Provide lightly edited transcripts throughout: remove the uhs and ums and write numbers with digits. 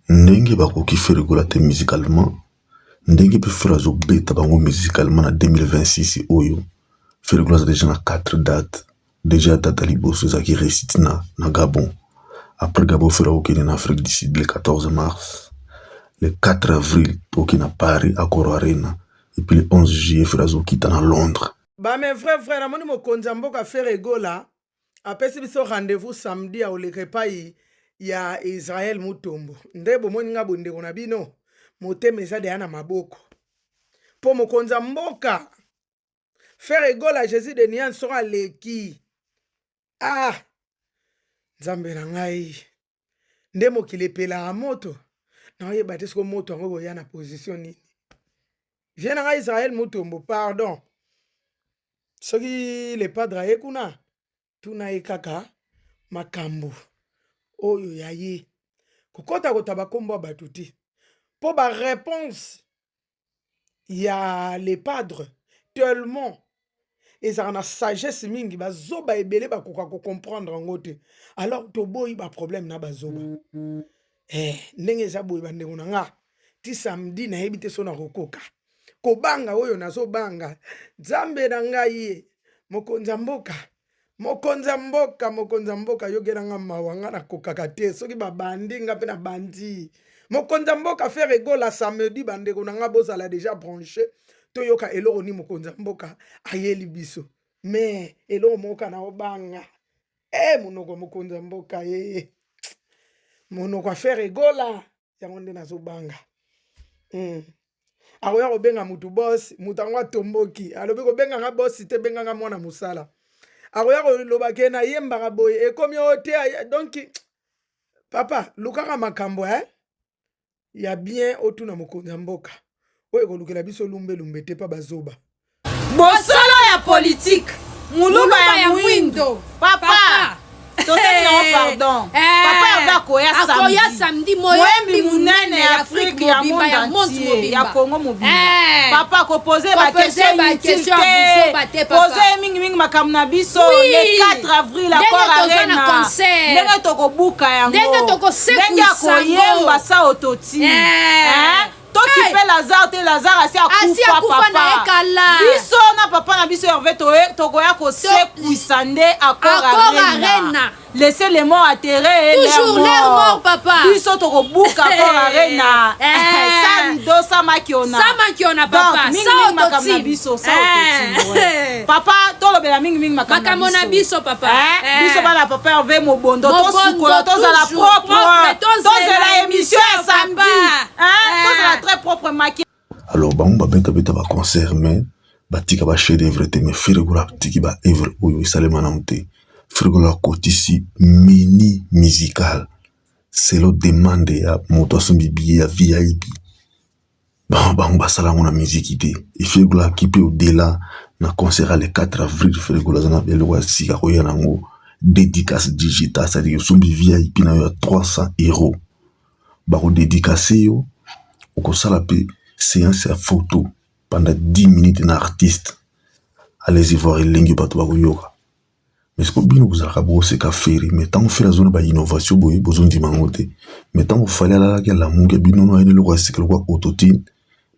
ndenge bakoki feregola te musicalement ndenge pe frazo beta bango musicalement na 2026 oyo feregola déjà na 4 dates déjà date liboso za ki récite na Gabon après Gabon fera okene na Afrique du Sud le 14 mars le 4 avril toki na Paris à Coro Arena et puis le 11 juillet frazo kita na Londres. Bah mes frères amoni mokonzi mboka feregola apesi biso rendez-vous samedi à olekepai ya Israël Mutombo nde bomoni nga bondeko na bino motema eza deya na maboko po mokonzi mboka feregola Jésus de Nian sera leki nzambe na ngai nde mokili epelaka moto na oyeba te siko moto yango boya na position nini vie na ngai Israël Mutombo pardon soki le padre aye kuna tuna ye kaka makambo oyo ya ye kokota kotaba kombo bato te po ba réponse ya le padre tellement ezaka na sagesse mingi bazoba ebele bakoka ko comprendre yango te alors toboyi ba problème na bazoba ndenge eza boyi bandeko na nga ti samedi nayebi te so na kokoka kobanga oyo nazobanga nzambe na ngai ye mokonzi mboka yokela nga mawa nga na kokaka te soki babandi nga pe na bandi mokonzi mboka feregola samedi bandeko na nga bozala déjà branché toyoka eloko ni mokonzi mboka ayeli biso mais eloko moka na obanga monoko mokonzi mboka monoko feregola yango nde nazobanga akoya kobenga mutu boss mutu yango atomboki alobi kobenga nga boss te benga nga mwana musala akoya koloba ke na yembaka boye ekomi ote donc papa lukaka makambo ya bien otuna mokonzi mboka oyo kolukela biso lumbe te pa bazoba bosolo ya politique muluba ya mwindo papa pardon papa akoya samedi moyembi munene ya Afrique ya monde entier ya Congo mobimba papa ko poser ba question te poser mingi makambo na biso le 4 avril à Coro Arena ndenge tokobuka yango ndenge akoyemba sa ototi toki pe Lazare asi akufa papa biso na papa na biso Hervé tokoya kosekwisa nde à Coro Arena laissez les morts atterrer toujours les morts papa biso tokobuka Coro Arena salido samakiona papa mingi makambo na biso sa ototi papa tolobela mingi makambo na biso papa biso bana papa Hervé Mobondo tosukola tozala propre tozala émission ya samedi tozala très propre maki. Alors bango beta ba concert mais batika ba chef d'œuvre te mais feregola tiki ba œuvre oyo isalema na mute feregola kotisi mini musical c'est le demande ya moto asombi billet ya VIP bango basala ngona musique te et feregola kipe au delà na concert le 4 avril feregola zana belwa sika koya nango dédicace digital c'est-à-dire sombi VIP na yo 300 €. Bako dédicace yo okosala pe séance à photo pendant 10 minutes un artiste. Allez-y voir l'engue bato bakoyoka. Mais c'est bien vous allez brosser café mais tant on fait la zone ba innovation boye besoin dimangote. Mais tant on fallait la munga bino no ene lo c'est que quoi autotune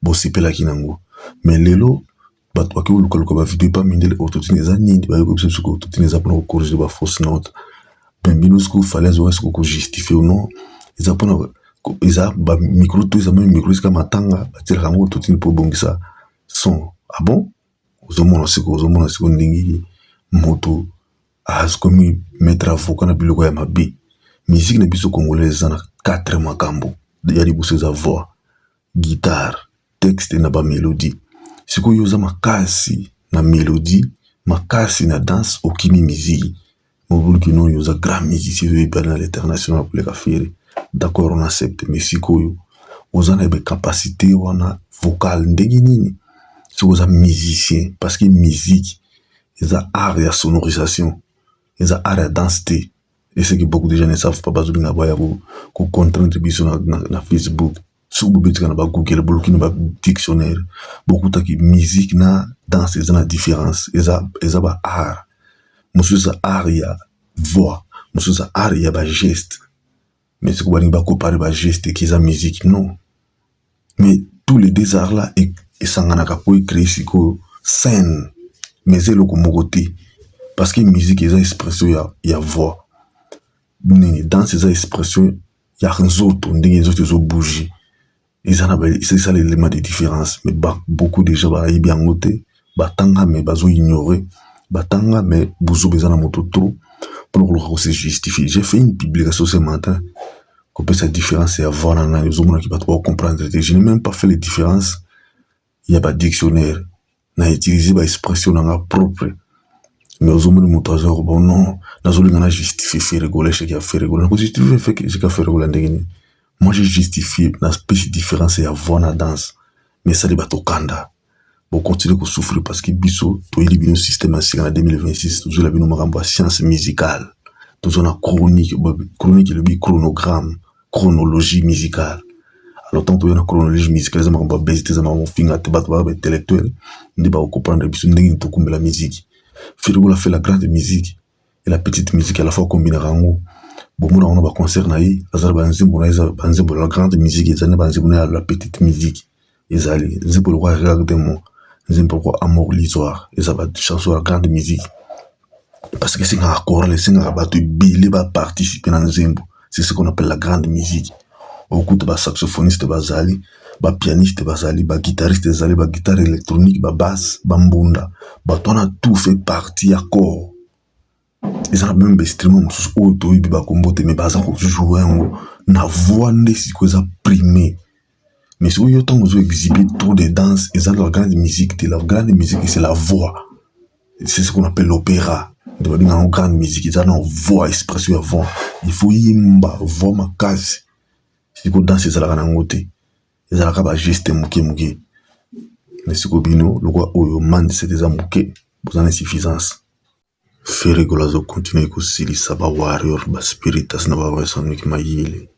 bo sipela kinango. Mais lelo bato bakyo luka ba vidéo pas mindele autotune za nini ba yo ko ko autotune za pour corriger ba fausse note. Ben bino ce que fallait zo est-ce que justifier ou non. Ils apprennent eza ba micro to eza même micro ska matanga batela kango totini po bongisa son bon ozomona siko ndingi moto askomi mettre avocat na biloko ya mabe musique na biso congolaise na 4 makambo ya libuso za voix guitare texte na ba mélodie siko yoza makasi na mélodie makasi na danse okimi musique mobulu no yoza grand musicien de à l'international pour les cafés. D'accord, on accepte, mais si vous avez des capacités vocales, si vous êtes musicien, parce que musique, il y a art et sonorisation, il y a art et densité, et ce que beaucoup de gens ne savent pas, parce que contribution na Facebook, sur Google, beaucoup de dictionnaire, beaucoup de musique na danse, il y a une différence, il y a art, monsieur ça art, il y a voix, monsieur ça art, il y a geste. mais c'est qu'on va comparer les gestes qui sont musique, non. Mais tous les deux arts là, et sangana pour créer ce scène, mais c'est le côté. Parce que musique, il y a expression, il y a voix. Dans ces expressions, il y a un autre, il y a des bougies. C'est ça l'élément de différence. Mais beaucoup de gens, ils bien noté, batanga, mais bazo ignoré, batanga, mais bozo besoin de moto trop, pour que se justifie. J'ai fait une publication ce matin, qu'on peut cette différence, c'est avoir un analyse, aux gens qui va pouvoir comprendre. Je n'ai même pas fait les différences. Il y a pas de dictionnaire. N'a utilisé des expressions dans la propre. Mais aux gens qui m'ont bon, non, n'a pas justifié faire rigoler, ce qui a fait rigoler. N'a pas justifié ce qui a fait rigoler. Moi, j'ai justifié la petite différence et avoir la danse. Mais ça, les bateaux kanda. Bon, continuer à souffrir parce que biso, tout est le système en 2026, tout la la science musicale. Tout la chronique, le chronogramme, chronologie musicale. Alors, tant que tu as une chronologie musicale, ça m'a baisé, ça m'a fait intellectuel, on ne va pas comprendre la musique. Ferrigola fait la grande musique et la petite musique à la fois combinée en haut. Bon, on va concerner la grande musique et la petite musique. Ils allaient, c'est pour le roi regardez-moi, c'est pour amour l'histoire, et ça va chanter la grande musique. Parce que c'est un accord, c'est un rabat, il va participer dans le zembo. C'est ce qu'on appelle la grande musique. Au coup de saxophoniste bazali, pianiste bazali, guitariste bazali, guitare électronique, basse, bambunda, on a tout fait partie à corps. Ils ont même des instruments auto et combote mais baza ko jouer na voix ne si ko za primé. Mais si vous temps vous exhiber trop de danse, ils ont la grande musique, la grande musique c'est la voix. C'est ce qu'on appelle l'opéra. Dans la grande musique, ils ont une voix, expression à voix. Il faut yimba voix ma case. Si vous dansez ça la rangote, ils ont la geste mouké. Mais si vous bino, le roi oyo man c'est des amouké, vous en avez suffisance. Ferigolazo continue kusilisa ba warrior ba spiritas na ba wesanu ki mayile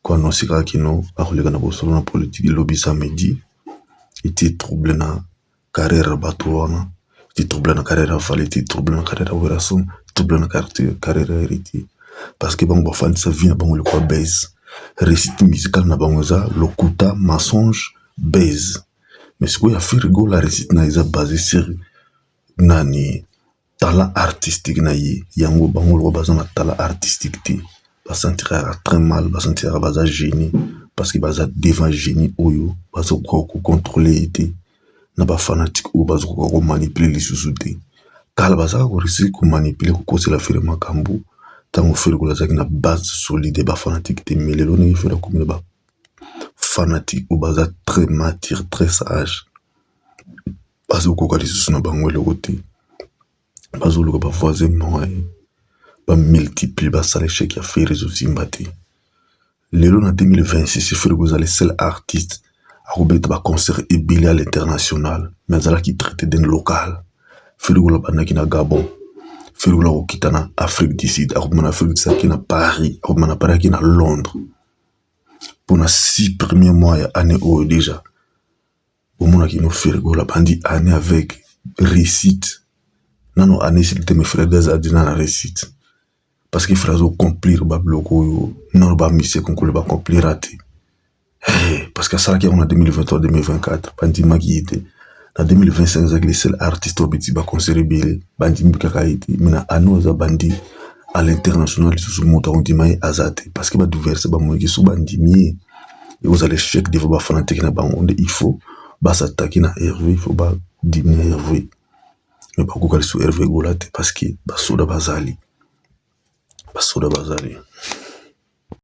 kwa no sika kino akolega na bosolo na politique lobby samedi iti trouble na carrière batuana iti trouble na carrière faliti trouble na carrière werason trouble na carrière héritier parce que bango fan sa vie na bango le quoi base récit musical na bango za lokuta mensonge base mais ce que ya Ferigola récit na isa basé sur nani talent artistique na ye yango bango lo baza na talent artistique te ba sentira très mal ba sentira baza génie parce que baza devant génie oyo baza ko contrôler te na ba fanatique ou baza ko manipuler les sous-soutés kala baza ko réussir ko manipuler ko cause la faire makambu tango Ferigola zaki na base solide ba fanatique te mais lelo ne fait la comme ba fanatique ou baza très mature très sage baza ko ka les sous na bango le côté bazolo ko ba voisin moi ba multiplie ba sale chèque a fait réseau zimbati lelo na 2026 Ferigola le seul artiste a robeta ba concert ebile à l'international mais ala qui traité d'un local Ferigola banaki na Gabon Ferigola ko kitana Afrique du Sud a robena Afrique du Sud na Paris a robena Paris na Londres pour na 6 premiers mois ya année au déjà au mona ki no Ferigola bandi année avec réussite. Non, année c'était mes frères des adina la réussite. Parce que frères au complir ba bloco non ba mission qu'on ba complir raté. Parce que ça qui on a 2023 2024 bandi maki était en 2025 avec les seuls artistes obiti ba concert bilé bandi mbika été mais na anoza bandi à l'international sous monta on dit mai azate parce que ba diverse ba moniki sous bandi mi et vous allez check de ba fanatique na bango il faut ba s'attaquer na Hervé il faut ba diminuer Hervé. Mais pas beaucoup sur Hervé Golate parce que basoda bazali.